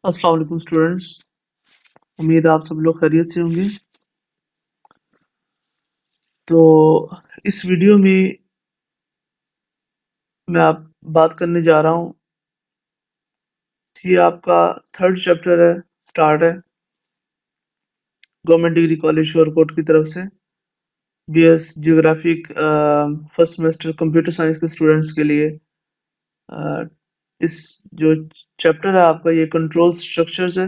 अस्सलाम वालेकुम स्टूडेंट्स। उम्मीद है आप सब लोग खैरियत से होंगे। तो इस वीडियो में मैं आप बात करने जा रहा हूँ, ये आपका थर्ड चैप्टर है, स्टार्ट है गवर्नमेंट डिग्री कॉलेज शोरकोट की तरफ से BS geographic first semester computer science के स्टूडेंट्स के लिए। अ, इस जो चैप्टर है आपका, ये कंट्रोल स्ट्रक्चर्स है।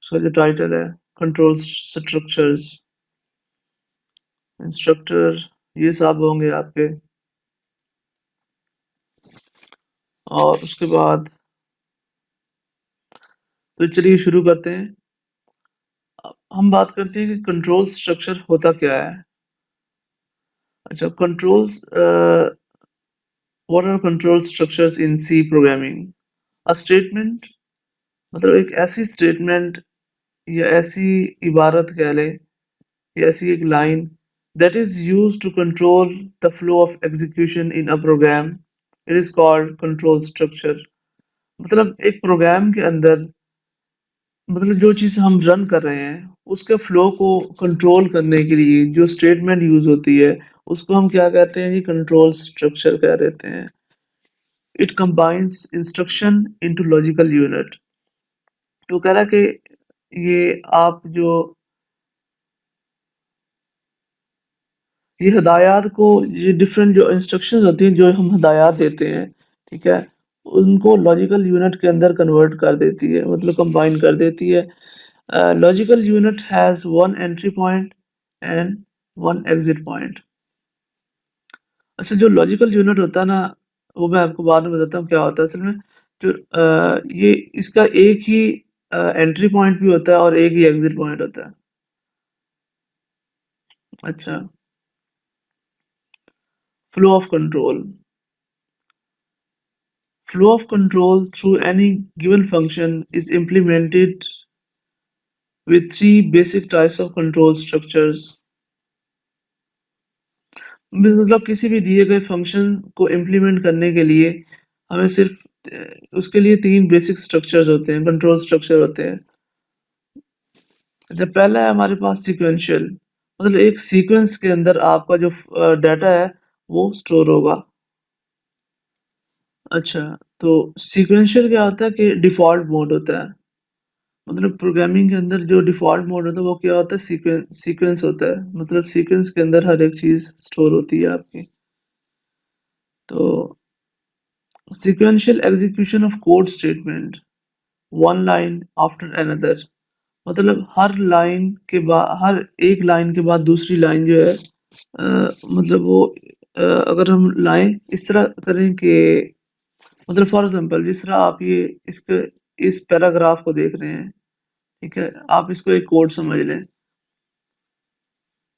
उसका जो टाइटल है कंट्रोल स्ट्रक्चर्स। इंस्ट्रक्टर ये सब होंगे आपके, और उसके बाद तो चलिए शुरू करते हैं। हम बात करते हैं कि कंट्रोल स्ट्रक्चर होता क्या है। अच्छा, controls, what are control structures in C programming? A statement, मतलब एक ऐसी स्टेटमेंट या ऐसी इबारत कह लें, या ऐसी एक line that is used to control the flow of execution in a program, it is called control structure. मतलब एक प्रोग्राम के अंदर, मतलब जो चीज़ हम रन कर रहे हैं उसके फ्लो को कंट्रोल करने के लिए जो स्टेटमेंट यूज होती है उसको हम क्या कहते हैं जी? कंट्रोल स्ट्रक्चर कह देते हैं। It combines instruction into logical unit. तो कह रहा है कि ये आप जो ये हदायत को, ये डिफरेंट जो इंस्ट्रक्शंस होती हैं जो हम हदायत देते हैं, ठीक है, उनको लॉजिकल यूनिट के अंदर कन्वर्ट कर देती है, मतलब कंबाइन कर देती है। Logical unit has one entry point and one exit point. अच्छा, जो लॉजिकल यूनिट होता है ना, वो मैं आपको बाद में बताता हूँ क्या होता है असल में। जो ये इसका एक ही एंट्री पॉइंट भी होता है और एक ही एग्जिट पॉइंट होता है। अच्छा, flow of control. Flow of control through any given function is implemented with three basic types of control structures। मतलब किसी भी दिए गए फंक्शन को इम्प्लीमेंट करने के लिए हमें सिर्फ उसके लिए तीन बेसिक स्ट्रक्चर्स होते हैं, कंट्रोल स्ट्रक्चर होते हैं। जब पहला है हमारे पास सीक्वेंशियल, मतलब एक सीक्वेंस के अंदर आपका जो डाटा है वो स्टोर होगा। अच्छा, तो सीक्वेंशियल क्या होता है कि डिफ़ॉल्ट मोड होता है, मतलब प्रोग्रामिंग के अंदर जो डिफ़ॉल्ट मोड होता है वो क्या होता है? सीक्वेंस होता है, मतलब सीक्वेंस के अंदर हर एक चीज़ स्टोर होती है आपकी। तो sequential execution of code statement, one line after another, मतलब हर एक लाइन के बाद दूसरी लाइन जो है, मतलब वो अगर हम लाएं इस तरह करें कि, मतलब फॉर एग्जांपल जिस तरह आप ये इसके इस पैराग्राफ को देख रहे हैं, ठीक है, आप इसको एक कोड समझ लें।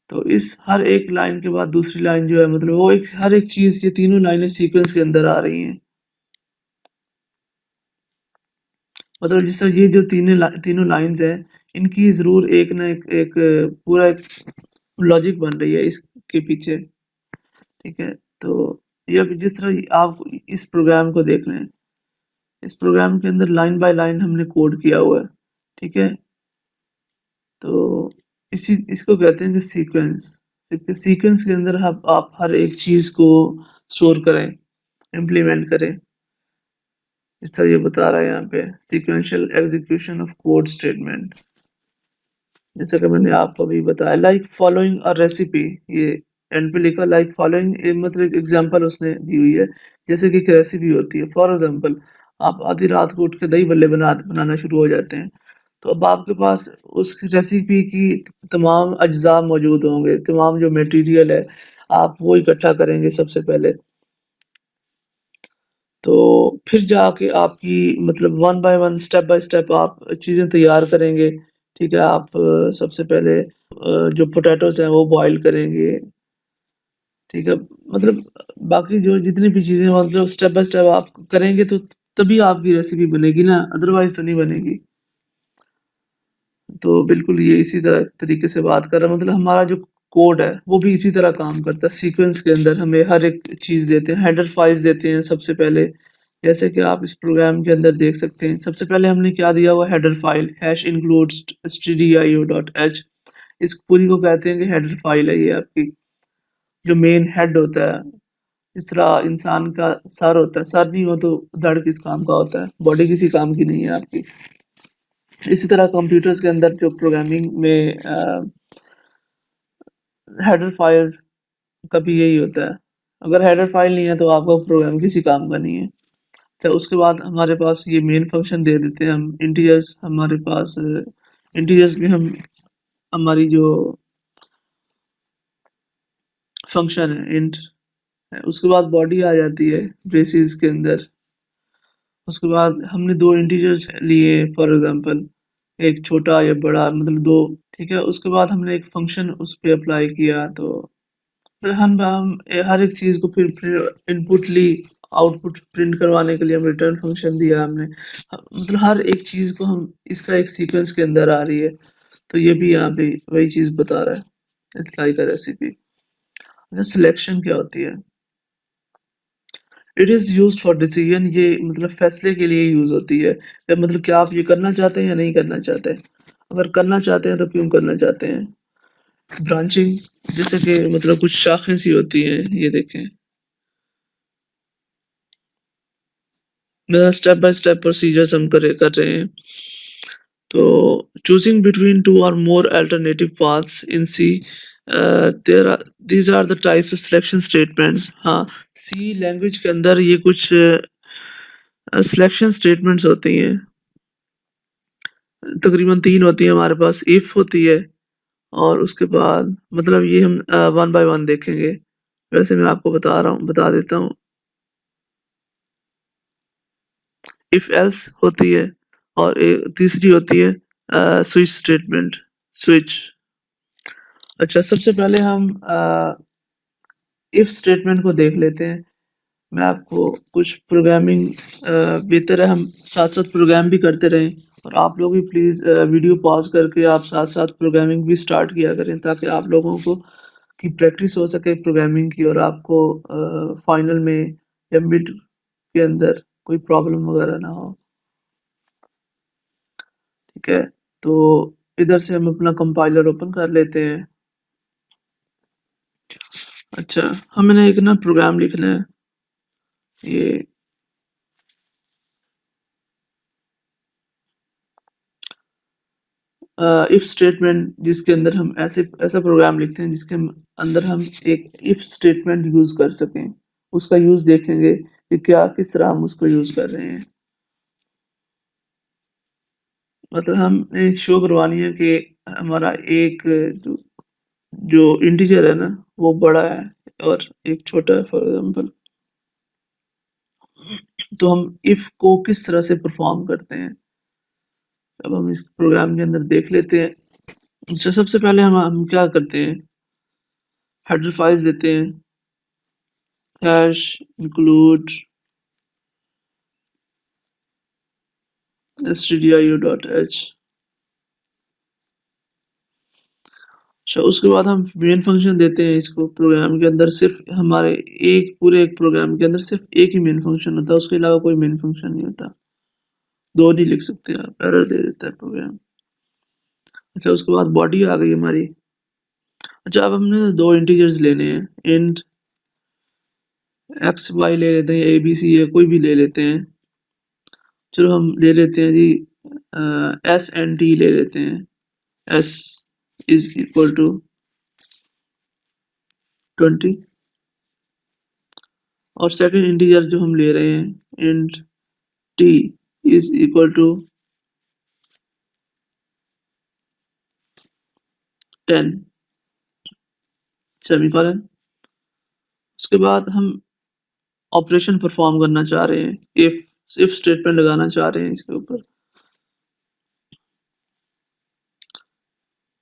तो इस हर एक लाइन के बाद दूसरी लाइन जो है, मतलब वो एक हर एक चीज़, ये तीनों लाइनें सीक्वेंस के अंदर आ रही हैं। मतलब जिस तरह ये जो तीनों लाइन्स हैं, इनकी ज़रूर एक ना एक पूरा एक लॉजिक बन रही है इसके पीछे, ठीक है। तो ये अब जिस तरह आप इस प्रोग्राम को देख रहे हैं, इस प्रोग्राम के अंदर लाइन बाय लाइन हमने कोड किया हुआ है, ठीक है। तो इसी इसको कहते हैं कि सीक्वेंस। सीक्वेंस के अंदर आप हर एक चीज़ को स्टोर करें, इम्प्लीमेंट करें। इस तरह ये बता रहा है यहाँ पे sequential execution of code statement. जैसा कि मैंने आपको अभी बताया, लाइक फॉलोइंग अ रेसिपी, ये एंड पे लिखा लाइक फॉलोइंग, मतलब एक एग्जांपल उसने दी हुई है, जैसे कि एक रेसिपी होती है। फॉर एग्जांपल आप आधी रात को उठ के दही बल्ले बनाना शुरू हो जाते हैं, तो अब आपके पास उस रेसिपी की तमाम अज्जा मौजूद होंगे, तमाम जो मटेरियल है आप वो इकट्ठा करेंगे सबसे पहले। तो फिर जाके आपकी, मतलब one by one, by step आप चीज़ें तैयार करेंगे, ठीक है। आप सबसे पहले जो पोटैटोज़ हैं वो बॉयल करेंगे, ठीक है। मतलब बाकी जो जितनी भी चीज़ें, मतलब स्टेप बाय स्टेप आप करेंगे तो तभी आपकी रेसिपी बनेगी ना, अदरवाइज़ तो नहीं बनेगी। तो बिल्कुल ये इसी तरह तरीके से बात कर रहा है, मतलब हमारा जो कोड है वो भी इसी तरह काम करता है। सीक्वेंस के अंदर हमें हर एक चीज़ देते हैं, हेडर फाइल्स देते हैं सबसे पहले, जैसे कि आप इस प्रोग्राम के अंदर देख सकते हैं, सबसे पहले हमने क्या दिया हुआ हेडर फाइल #includes stdio.h। इस पूरी को कहते हैं कि हेडर फाइल है ये आपकी, जो मेन हेड होता है। इस तरह इंसान का सर होता है, सर नहीं हो तो धड़ किस काम का होता है, बॉडी किसी काम की नहीं है आपकी। इसी तरह कंप्यूटर्स के अंदर जो प्रोग्रामिंग में हेडर फाइल्स का भी यही होता है। अगर हेडर फाइल नहीं है तो आपका प्रोग्राम किसी काम का नहीं है। तो उसके बाद हमारे पास ये मेन फंक्शन दे देते हैं हम इंटीजर्स। हमारे पास इंटीजर्स में हम हमारी जो फंक्शन है इंट है, उसके बाद बॉडी आ जाती है ब्रेसेस के अंदर। उसके बाद हमने दो इंटीजर्स लिए फॉर एग्जांपल, एक छोटा या बड़ा, मतलब दो, ठीक है। उसके बाद हमने एक फंक्शन उस पे अप्लाई किया, तो फिर हम हर एक चीज़ को फिर इनपुट ली, आउटपुट प्रिंट करवाने के लिए हम रिटर्न फंक्शन दिया हमने। मतलब हर एक चीज़ को हम इसका एक सीक्वेंस के अंदर आ रही है, तो ये भी यहाँ पे वही चीज़ बता रहा है। It's like a recipe. Selection क्या होती है? It is used for decision. ये मतलब फैसले के लिए यूज़ होती है, या मतलब क्या आप ये करना चाहते हैं या नहीं करना चाहते हैं। अगर करना चाहते हैं तो क्यों करना चाहते हैं। ब्रांचिंग, जैसे कि मतलब कुछ शाखें सी होती हैं, ये देखें मेरा स्टेप बाय स्टेप प्रोसीजर्स हम कर रहे हैं। तो चूजिंग बिटवीन टू और more alternative paths in C, there are these are the types of selection statements. हाँ, सी लैंग्वेज के अंदर ये कुछ सिलेक्शन स्टेटमेंट्स होती हैं, तकरीबन 3 होती हैं हमारे पास। इफ होती है, और उसके बाद मतलब ये हम वन बाय वन देखेंगे। वैसे मैं आपको बता देता हूँ। इफ एल्स होती है, और तीसरी होती है स्विच स्टेटमेंट, स्विच। अच्छा, सबसे पहले हम इफ स्टेटमेंट को देख लेते हैं। मैं आपको कुछ प्रोग्रामिंग, बेहतर है हम साथ-साथ प्रोग्राम भी करते रहें, और आप लोग भी प्लीज़ वीडियो पॉज़ करके आप साथ-साथ प्रोग्रामिंग भी स्टार्ट किया करें, ताकि आप लोगों को की प्रैक्टिस हो सके प्रोग्रामिंग की, और आपको फाइनल में या मिड के अंदर कोई प्रॉब्लम वगैरह ना हो। ठीक है? तो इधर से हम अपना कंपाइलर ओपन कर लेते हैं। अच्छा, हमने एक ना प्रोग्राम लिखना है, ये इफ स्टेटमेंट, जिसके अंदर हम ऐसा प्रोग्राम लिखते हैं जिसके अंदर हम एक इफ स्टेटमेंट यूज़ कर सकें। उसका यूज़ देखेंगे कि क्या किस तरह हम उसको यूज़ कर रहे हैं। मतलब हमें शो करवानी है कि हमारा एक जो जो इंटीजर है ना, वो बड़ा है और एक छोटा है फॉर एग्जांपल। तो हम इफ को किस तरह से परफॉर्म करते हैं, अब हम इस प्रोग्राम के अंदर देख लेते हैं। अच्छा, सबसे पहले हम क्या करते हैं, हेडर फाइल्स देते हैं, हैश इंक्लूड stdio.h। अच्छा, उसके बाद हम मेन फंक्शन देते हैं इसको। प्रोग्राम के अंदर सिर्फ हमारे एक प्रोग्राम के अंदर सिर्फ एक ही मेन फंक्शन होता है, उसके अलावा कोई मेन फंक्शन नहीं होता। दो नहीं लिख सकते आप, एरर दे देता है प्रोग्राम। अच्छा, उसके बाद बॉडी आ गई हमारी। अच्छा, अब हमने दो इंटीजर्स लेने हैं, इंट एक्स वाई ले लेते हैं, ए बी सी है कोई भी ले लेते हैं। चलो हम ले लेते हैं जी एस एन टी ले लेते हैं। एस इज इक्वल टू 20, और सेकंड इंटीजर जो हम ले रहे हैं int T is equal to 10 semicolon. उसके बाद हम ऑपरेशन परफॉर्म करना चाह रहे हैं, इफ स्टेटमेंट लगाना चाह रहे हैं इसके ऊपर।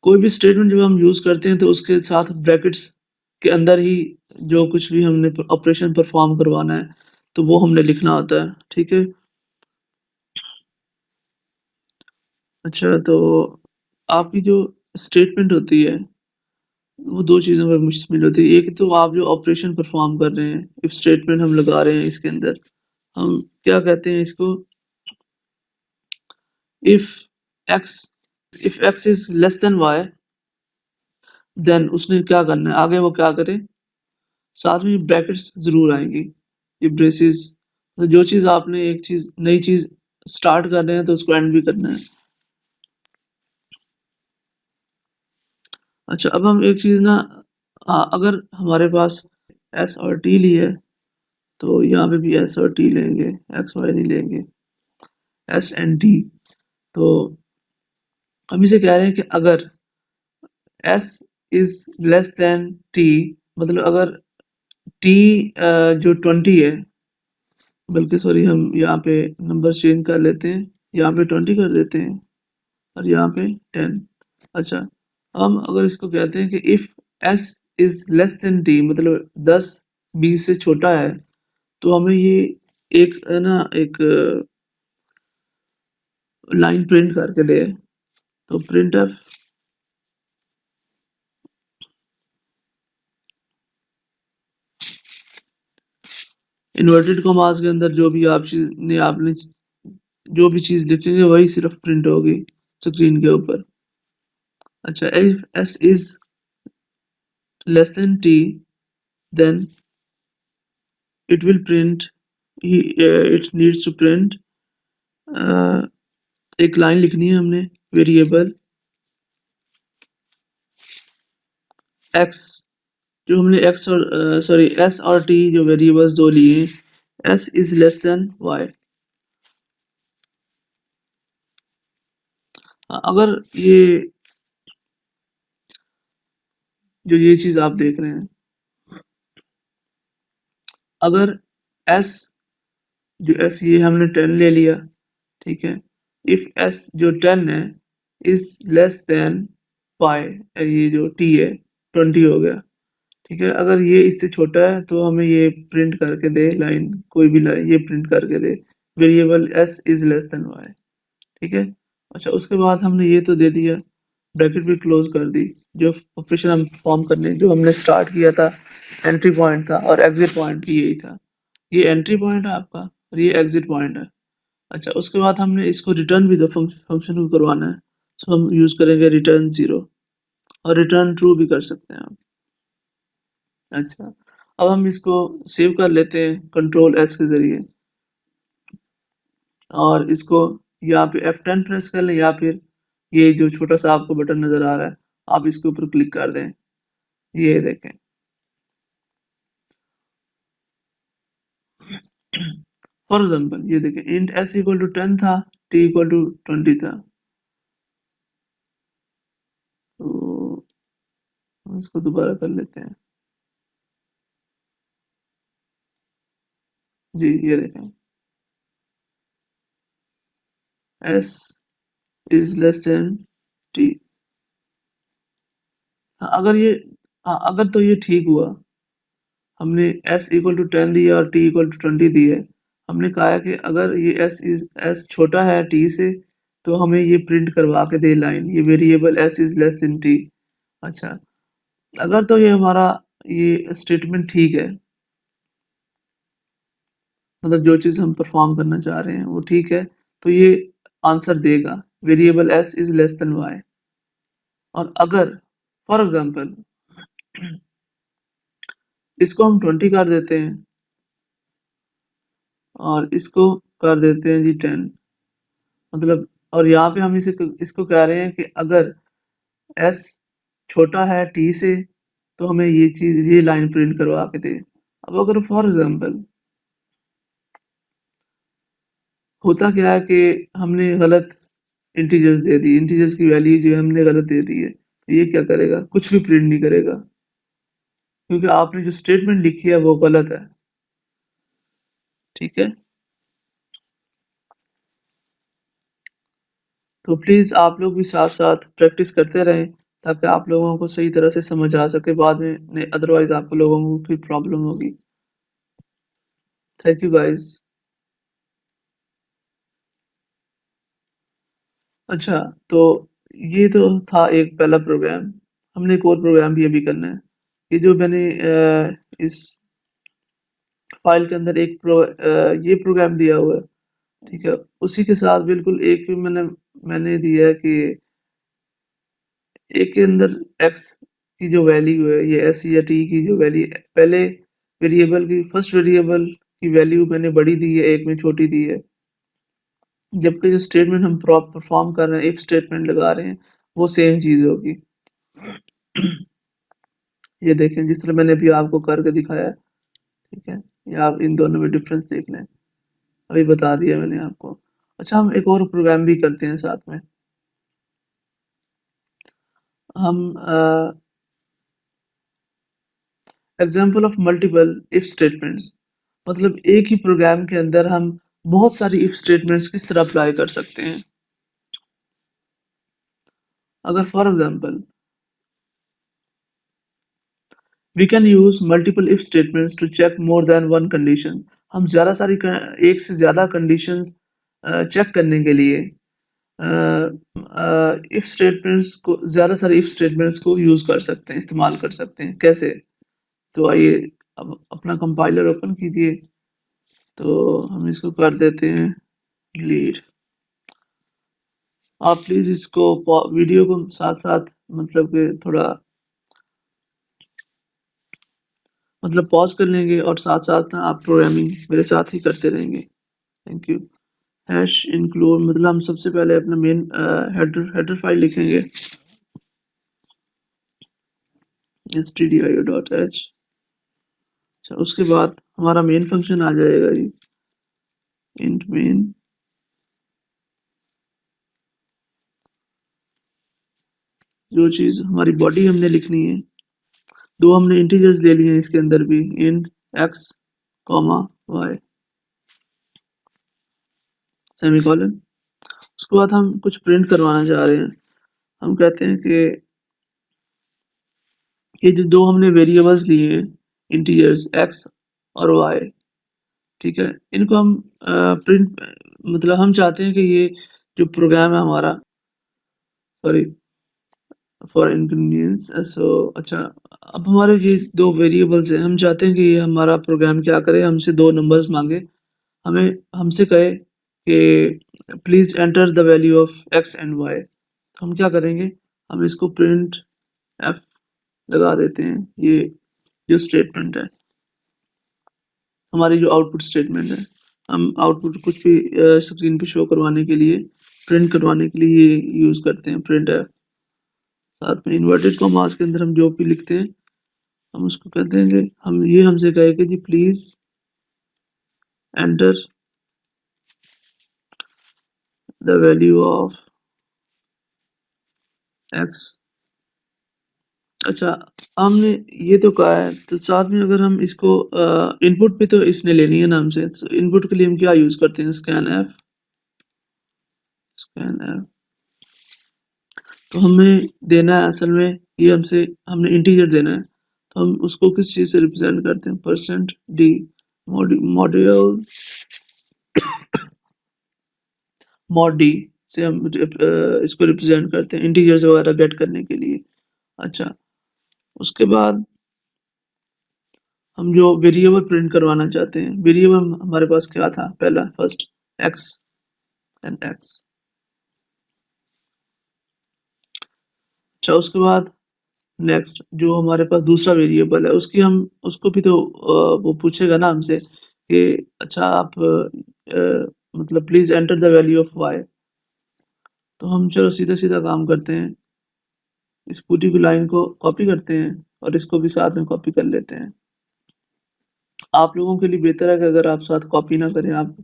कोई भी स्टेटमेंट जब हम यूज़ करते हैं तो उसके साथ ब्रैकेट्स के अंदर ही जो कुछ भी हमने ऑपरेशन परफॉर्म करवाना है, तो वो हमने लिखना होता है। ठीक है? अच्छा, तो आपकी जो स्टेटमेंट होती है, वो 2 चीज़ों पर मुश्तमिल होती है। एक तो आप जो ऑपरेशन परफॉर्म कर रहे हैं, इफ स्टेटमेंट हम लगा रहे हैं इसके अंदर, हम क्या कहते हैं इसको, if X is less than Y, then उसने क्या करना है, आगे वो क्या करे, साथ में ब्रैकेट्स जरूर आएंगी, ये ब्रेसेस, तो जो चीज़ आपने एक चीज़ नई चीज़ स्टार्ट कर रहे हैं तो उसको एंड भी करना है। अच्छा, अब हम एक चीज़ ना, अगर हमारे पास एस और टी ली है तो यहाँ पे भी एस और टी लेंगे, एक्स वाई नहीं लेंगे, एस एंड टी। तो हम इसे कह रहे हैं कि अगर S is less than T, मतलब अगर टी जो 20 है, बल्कि सॉरी हम यहाँ पे नंबर चेंज कर लेते हैं, यहाँ पे 20 कर देते हैं और यहाँ पे 10। अच्छा, हम अगर इसको कहते हैं कि if S is less than T, मतलब 10 20 से छोटा है, तो हमें ये एक है ना, एक लाइन प्रिंट करके दे, तो प्रिंट एफ इन्वर्टेड कॉमास के अंदर जो भी आपने जो भी चीज़ लिखेंगे वही सिर्फ प्रिंट होगी स्क्रीन के ऊपर। अच्छा, if S is less than T, then it will print, it needs to print, एक लाइन लिखनी है हमने, वेरिएबल एक्स, जो हमने एक्स और सॉरी एस और टी जो वेरिएबल्स दो लिए, S is less than Y. अगर ये चीज़ आप देख रहे हैं, अगर एस, जो एस ये हमने 10 ले लिया, ठीक है, इफ एस जो 10 है इज लेस देन पाई, ये जो टी है 20 हो गया, ठीक है, अगर ये इससे छोटा है तो हमें ये प्रिंट करके दे लाइन, कोई भी लाइन ये प्रिंट करके दे, variable S is less than Y, ठीक है। अच्छा, उसके बाद हमने ये तो दे दिया, ब्रैकेट भी क्लोज कर दी, जो ऑपरेशन हम परफॉर्म करने जो हमने स्टार्ट किया था, एंट्री पॉइंट था और एग्जिट पॉइंट भी यही था, ये एंट्री पॉइंट है आपका और ये एग्जिट पॉइंट है। अच्छा, उसके बाद हमने इसको रिटर्न भी, दो फंक्शन को करवाना है, सो हम यूज़ करेंगे रिटर्न 0 और रिटर्न ट्रू भी कर सकते हैं आप। अच्छा, अब हम इसको सेव कर लेते हैं कंट्रोल एस के ज़रिए, और इसको यहाँ पे F10 प्रेस कर लें, या फिर ये जो छोटा सा आपको बटन नज़र आ रहा है आप इसके ऊपर क्लिक कर दें, ये देखें। फॉर एग्जाम्पल ये देखें, इंट s इक्वल टू 10 था, t इक्वल टू 20 था, तो इसको दोबारा कर लेते हैं। जी, ये देखें, s is less then t। अगर ये, अगर तो ये ठीक हुआ, हमने s इक्वल टू 10 दिया और t इक्वल टू 20 दी है, हमने कहा है कि अगर ये s छोटा है t से तो हमें ये प्रिंट करवा के दे लाइन, ये variable s is less then t। अच्छा, अगर तो ये हमारा ये स्टेटमेंट ठीक है, मतलब जो चीज़ हम परफॉर्म करना चाह रहे हैं वो ठीक है, तो ये आंसर देगा, variable s is less then y। और अगर फॉर एग्जांपल इसको हम 20 कर देते हैं और इसको कर देते हैं जी 10, मतलब, और यहाँ पे हम इसको कह रहे हैं कि अगर s छोटा है t से तो हमें ये चीज़, ये लाइन प्रिंट करवा के दे। अब अगर फॉर एग्जांपल होता क्या है कि हमने गलत इंटीजर्स दे दी, इंटीजर्स की वैल्यू जो है हमने गलत दे दी है, तो ये क्या करेगा, कुछ भी प्रिंट नहीं करेगा, क्योंकि आपने जो स्टेटमेंट लिखी है वो गलत है, ठीक है। तो प्लीज़ आप लोग भी साथ साथ प्रैक्टिस करते रहें ताकि आप लोगों को सही तरह से समझ आ सके बाद में, नहीं अदरवाइज आप लोगों को फिर प्रॉब्लम होगी। Thank you guys. अच्छा, तो ये तो था एक पहला प्रोग्राम, हमने एक और प्रोग्राम भी अभी करना है। ये जो मैंने इस फाइल के अंदर ये प्रोग्राम दिया हुआ है, ठीक है? उसी के साथ बिल्कुल एक मैंने दिया है कि ए के अंदर एक्स की जो वैल्यू है, ये एस या टी की जो वैल्यू पहले वेरिएबल की फर्स्ट वेरिएबल की वैल्यू मैंने बड़ी दी है, एक में छोटी दी है। जबकि जो स्टेटमेंट हम परफॉर्म कर रहे हैं, इफ स्टेटमेंट लगा रहे हैं, वो सेम चीज़ होगी। ये देखें जिस तरह मैंने अभी आपको करके दिखाया है, ठीक है? ये आप इन दोनों में डिफरेंस देख लें। अभी बता दिया मैंने आपको। अच्छा, हम एक और प्रोग्राम भी करते हैं साथ में। हम example of multiple if statements, मतलब एक ही प्रोग्राम के अंदर हम बहुत सारी इफ स्टेटमेंट्स किस तरह अप्लाई कर सकते हैं। अगर for example we can use multiple if statements to check more than one condition, हम एक से ज़्यादा कंडीशंस चेक करने के लिए इफ स्टेटमेंट्स को ज़्यादा सारे इफ स्टेटमेंट्स को यूज़ कर सकते हैं, इस्तेमाल कर सकते हैं। कैसे? तो आइए अब अपना कंपाइलर ओपन कीजिए, तो हम इसको कर देते हैं डिलीट। आप प्लीज़ इसको वीडियो को साथ साथ मतलब कि थोड़ा मतलब पॉज कर लेंगे और साथ साथ ना आप प्रोग्रामिंग मेरे साथ ही करते रहेंगे। Thank you. हैश इंक्लूड मतलब हम सबसे पहले अपना मेन हेडर फाइल लिखेंगे stdio.h। अच्छा, उसके बाद हमारा मेन फंक्शन आ जाएगा जी, इंट मेन। जो चीज़ हमारी बॉडी हमने लिखनी है, दो हमने इंटीजर्स ले लिए हैं इसके अंदर भी, int X comma Y semicolon. उसके बाद हम कुछ प्रिंट करवाना चाह रहे हैं। हम कहते हैं कि ये जो दो हमने वेरिएबल्स लिए हैं, इंटीजर्स एक्स और वाई, ठीक है, इनको हम प्रिंट मतलब हम चाहते हैं कि ये जो प्रोग्राम है हमारा, सॉरी फॉर इनकन्वीनियंस, सो अच्छा, अब हमारे ये दो वेरिएबल्स हैं, हम चाहते हैं कि ये हमारा प्रोग्राम क्या करे, हमसे दो नंबर्स मांगे, हमें हमसे कहे कि please enter the value of X and Y. तो हम क्या करेंगे, हम इसको प्रिंट एफ लगा देते हैं। ये जो स्टेटमेंट है, हमारी जो आउटपुट स्टेटमेंट है, हम आउटपुट कुछ भी स्क्रीन पे शो करवाने के लिए, प्रिंट करवाने के लिए ये यूज़ करते हैं प्रिंट एफ। साथ में इन्वर्टेड कॉमास के अंदर हम जो भी लिखते हैं, हम उसको कहते हैं कि हमसे कहे कि जी please enter the value of X. अच्छा, हमने ये तो कहा है, तो साथ में अगर हम इसको इनपुट पे तो इसने लेनी है ना हमसे, तो इनपुट के लिए हम क्या यूज़ करते हैं, स्कैन एफ। तो हमें देना है असल में, ये हमने इंटीजर देना है, तो हम उसको किस चीज़ से रिप्रेजेंट करते हैं, percent D module mod D से हम इसको रिप्रेजेंट करते हैं इंटीजर्स वगैरह गेट करने के लिए। अच्छा, उसके बाद हम जो वेरिएबल प्रिंट करवाना चाहते हैं, वेरिएबल हमारे पास क्या था, पहला फर्स्ट एक्स एंड एक्स। अच्छा, उसके बाद नेक्स्ट जो हमारे पास दूसरा वेरिएबल है, उसको भी तो वो पूछेगा ना हमसे कि अच्छा आप मतलब please enter the value of Y. तो हम चलो सीधा सीधा काम करते हैं, इस पूरी की लाइन को कॉपी करते हैं और इसको भी साथ में कॉपी कर लेते हैं। आप लोगों के लिए बेहतर है कि अगर आप साथ कॉपी ना करें, आप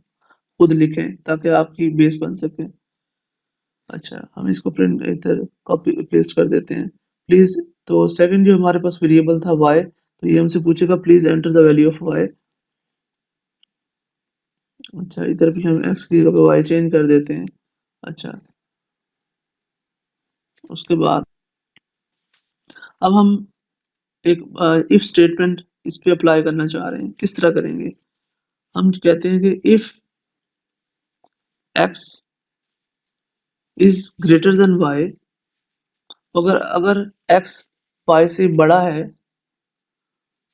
खुद लिखें ताकि आपकी बेस बन सके। अच्छा, हम इसको प्रिंट इधर कॉपी पेस्ट कर देते हैं प्लीज़। तो सेकंड जो हमारे पास वेरिएबल था वाई, तो ये हमसे पूछेगा please enter the value of Y. अच्छा, इधर भी हम एक्स की जगह वाई चेंज कर देते हैं। अच्छा, उसके बाद अब हम एक इफ स्टेटमेंट इस पे अप्लाई करना चाह रहे हैं, किस तरह करेंगे, हम कहते हैं कि if X is greater than Y, अगर अगर एक्स वाई से बड़ा है,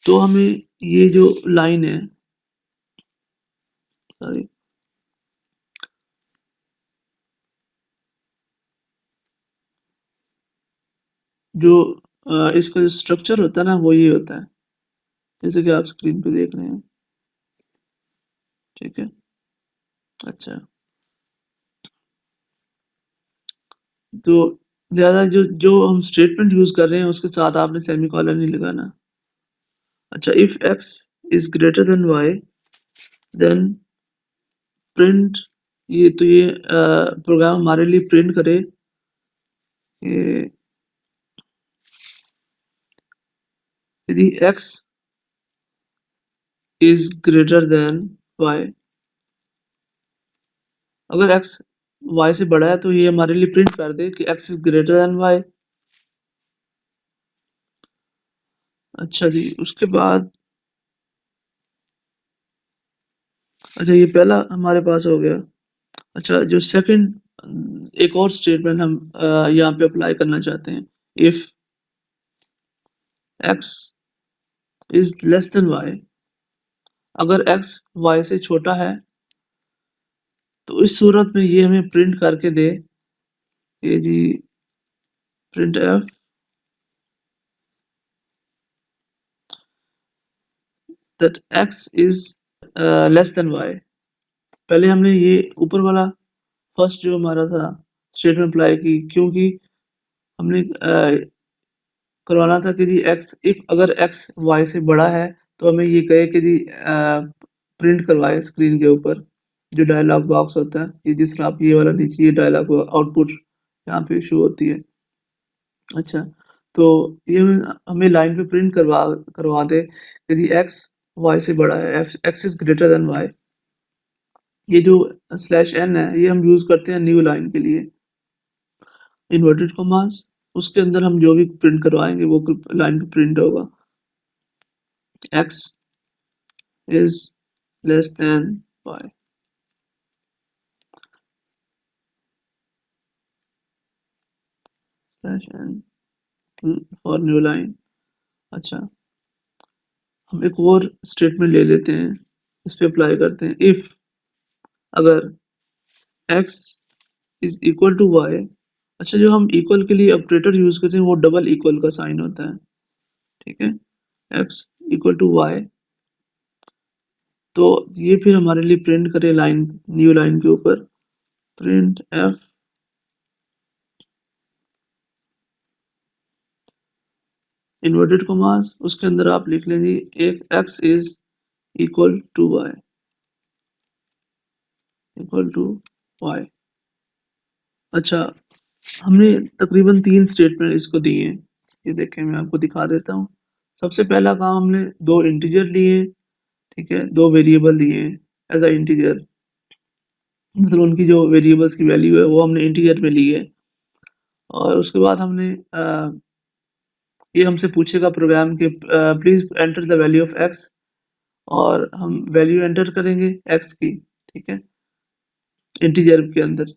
तो हमें ये जो लाइन है सॉरी, जो इसका जो स्ट्रक्चर होता है ना वो ये होता है, जैसे कि आप स्क्रीन पे देख रहे हैं। ठीक है, अच्छा, तो ज़्यादा जो जो हम स्टेटमेंट यूज़ कर रहे हैं उसके साथ आपने सेमीकोलन नहीं लगाना। अच्छा, if X is greater than Y then print, ये प्रोग्राम हमारे लिए प्रिंट करे कि यदि X is greater than Y, अगर एक्स वाई से बड़ा है तो ये हमारे लिए प्रिंट कर दे कि X is greater than Y. अच्छा जी, उसके बाद अच्छा ये पहला हमारे पास हो गया। अच्छा, जो सेकंड एक और स्टेटमेंट हम यहाँ पे अप्लाई करना चाहते हैं, if X is less than Y, अगर एक्स वाई से छोटा है तो इस सूरत में ये हमें प्रिंट करके दे कि जी printf that X is less than Y. पहले हमने ये ऊपर वाला फर्स्ट जो हमारा था स्टेटमेंट अप्लाई की, क्योंकि हमने करवाना था कि जी एक्स, इफ अगर एक्स वाई से बड़ा है तो हमें ये कहे कि जी प्रिंट करवाए स्क्रीन के ऊपर जो डायलॉग बॉक्स होता है, ये जिस तरह आप ये वाला नीचे ये डायलॉग आउटपुट यहाँ पे शो होती है। अच्छा, तो ये हमें लाइन पे प्रिंट करवा करवा दे यदि एक्स वाई से बड़ा है, X is greater than Y. ये जो स्लैश एन है ये हम यूज़ करते हैं न्यू लाइन के लिए, इन्वर्टेड कॉमास, उसके अंदर हम जो भी प्रिंट करवाएंगे वो लाइन पे प्रिंट होगा। X is less than Y, slash N for new line. अच्छा, हम एक और स्टेटमेंट ले लेते हैं, इस पे अप्लाई करते हैं। इफ अगर x is equal to Y, अच्छा जो हम इक्वल के लिए ऑपरेटर यूज करते हैं वो डबल इक्वल का साइन होता है। ठीक है, x इक्वल टू वाई, तो ये फिर हमारे लिए प्रिंट करे लाइन, न्यू लाइन के ऊपर प्रिंट एफ इन्वर्टेड कॉमास, उसके अंदर आप लिख लेंगे एक x is equal to Y, equal to Y. अच्छा, हमने तकरीबन 3 स्टेटमेंट इसको दिए हैं, ये देखें मैं आपको दिखा देता हूँ। सबसे पहला काम हमने 2 इंटीजर लिए, ठीक है, 2 वेरिएबल दिए हैं एज अ इंटीजर, मतलब उनकी जो वेरिएबल्स की वैल्यू है वो हमने इंटीजर में ली है। और उसके बाद हमने ये हमसे पूछेगा प्रोग्राम के please enter the value of x, और हम वैल्यू एंटर करेंगे एक्स की, ठीक है, इंटीजर के अंदर।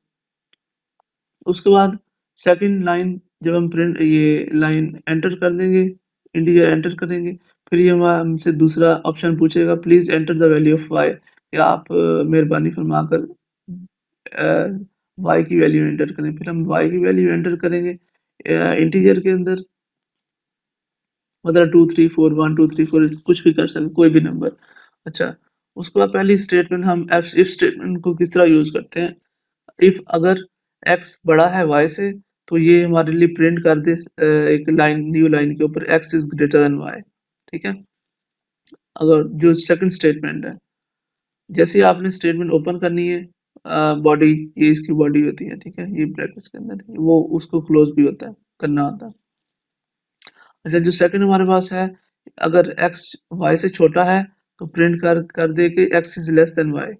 उसके बाद सेकंड लाइन जब हम प्रिंट ये लाइन एंटर कर देंगे, इंटीजर एंटर करेंगे, फिर ये हमसे दूसरा ऑप्शन पूछेगा please enter the value of Y, या आप मेहरबानी फरमाकर वाई की वैल्यू एंटर करें। फिर हम वाई की वैल्यू एंटर करेंगे इंटीजर के अंदर, मतलब 2 3 4 1 2 3 4 कुछ भी कर सकते, कोई भी नंबर। अच्छा, उसके बाद पहली स्टेटमेंट हम इफ स्टेटमेंट को किस तरह यूज़ करते हैं, इफ अगर x बड़ा है y से तो ये हमारे लिए प्रिंट कर दे एक लाइन, न्यू लाइन के ऊपर x is greater then y। ठीक है, अगर जो सेकंड स्टेटमेंट है, जैसे ही आपने स्टेटमेंट ओपन करनी है, बॉडी, ये इसकी बॉडी होती है, ठीक है, ये ब्रैकेट्स के अंदर वो उसको क्लोज भी होता है, करना होता है। अच्छा, जो सेकंड हमारे पास है, अगर x y से छोटा है तो प्रिंट कर दे कि x is less then y,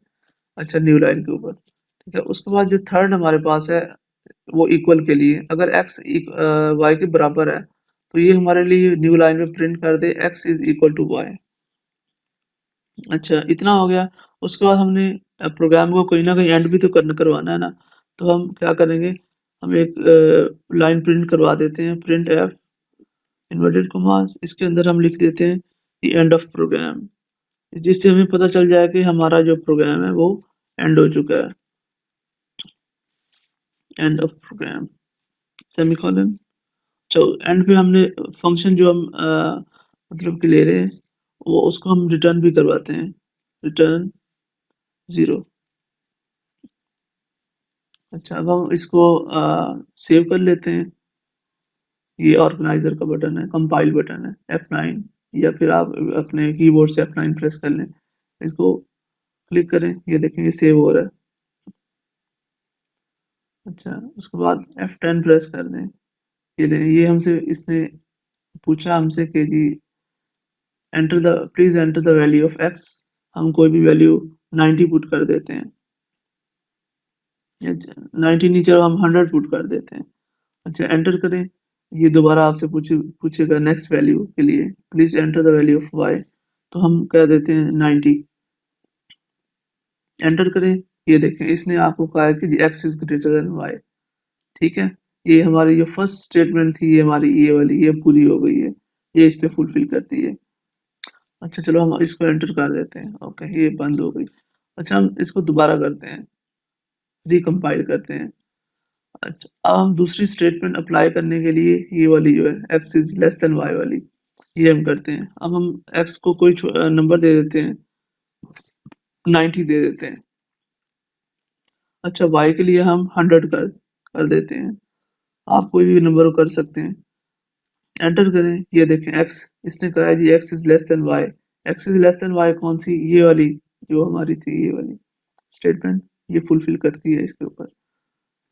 अच्छा न्यू लाइन के ऊपर। ठीक है, उसके बाद जो थर्ड हमारे पास है वो इक्वल के लिए, अगर x y के बराबर है तो ये हमारे लिए न्यू लाइन में प्रिंट कर दे x is equal to Y. अच्छा, इतना हो गया। उसके बाद हमने प्रोग्राम को कहीं ना कहीं एंड भी तो करवाना है ना, तो हम क्या करेंगे, हम एक लाइन प्रिंट करवा देते हैं, प्रिंट एफ इन्वर्टेड कॉमास, इसके अंदर हम लिख देते हैं द एंड ऑफ प्रोग्राम। जिससे हमें पता चल जाए कि हमारा जो प्रोग्राम है वो एंड हो चुका है। End of program, semicolon. तो एंड पे हमने फंक्शन जो हम मतलब कि ले रहे हैं वो उसको हम रिटर्न भी करवाते हैं, रिटर्न 0। अच्छा, अब हम इसको सेव कर लेते हैं। ये ऑर्गेनाइजर का बटन है, कंपाइल बटन है, F9, या फिर आप अपने कीबोर्ड से F9 प्रेस कर लें। इसको क्लिक करें, ये देखें ये सेव हो रहा है। अच्छा, उसके बाद F10 प्रेस कर दें। ये लें, ये हमसे इसने पूछा हमसे कि जी please enter the value of x। हम कोई भी वैल्यू 90 पुट कर देते हैं, 90 नहीं, चलो हम 100 पुट कर देते हैं। अच्छा, एंटर करें। ये दोबारा आपसे पूछेगा नेक्स्ट वैल्यू के लिए, please enter the value of y। तो हम कह देते हैं 90। एंटर करें। ये देखें इसने आपको कहा है कि x is greater then y। ठीक है, ये हमारी जो फर्स्ट स्टेटमेंट थी, ये हमारी ये वाली, ये पूरी हो गई है, ये इस पे फुलफिल करती है। अच्छा, चलो हम इसको एंटर कर देते हैं। ओके, ये बंद हो गई। अच्छा, हम इसको दोबारा करते हैं, रिकम्पाइल करते हैं। अच्छा, अब हम दूसरी स्टेटमेंट अप्लाई करने के लिए ये वाली जो है x is less then y वाली, ये हम करते हैं। अब हम x को कोई नंबर दे देते हैं, 90 दे देते हैं। अच्छा, y के लिए हम 100 कर देते हैं। आप कोई भी नंबर कर सकते हैं। एंटर करें। ये देखें x, इसने कहा है जी x is less then y। x is less then y कौन सी, ये वाली जो हमारी थी, ये वाली स्टेटमेंट, ये फुलफिल करती है इसके ऊपर।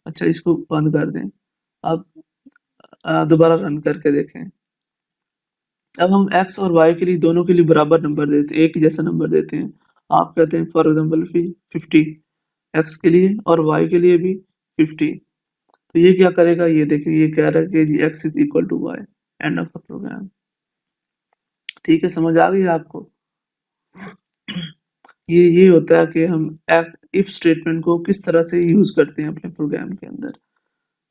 अच्छा, इसको बंद कर दें। अब दोबारा रन करके देखें। अब हम x और y के लिए, दोनों के लिए बराबर नंबर देते हैं, एक ही जैसा नंबर देते हैं। आप कहते हैं फॉर एग्जांपल 50 x के लिए और y के लिए भी 50। तो ये क्या करेगा, ये देखिए ये कह रहा है कि x is equal to y। End of the program. ठीक है, समझ आ गई आपको। ये होता है कि हम इफ स्टेटमेंट को किस तरह से यूज करते हैं अपने प्रोग्राम के अंदर।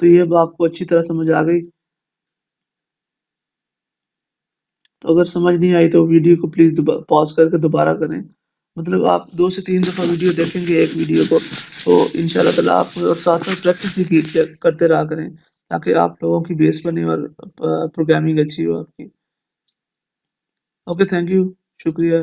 तो ये अब आपको अच्छी तरह समझ आ गई। तो अगर समझ नहीं आई तो वीडियो को प्लीज़ पॉज करके दोबारा करें। मतलब आप 2 से 3 दफ़ा वीडियो देखेंगे एक वीडियो को, तो इंशाल्लाह ताला आप और साथ-साथ प्रैक्टिस भी करते रहा करें, ताकि आप लोगों की बेस बने और प्रोग्रामिंग अच्छी हो आपकी। ओके, थैंक यू, शुक्रिया।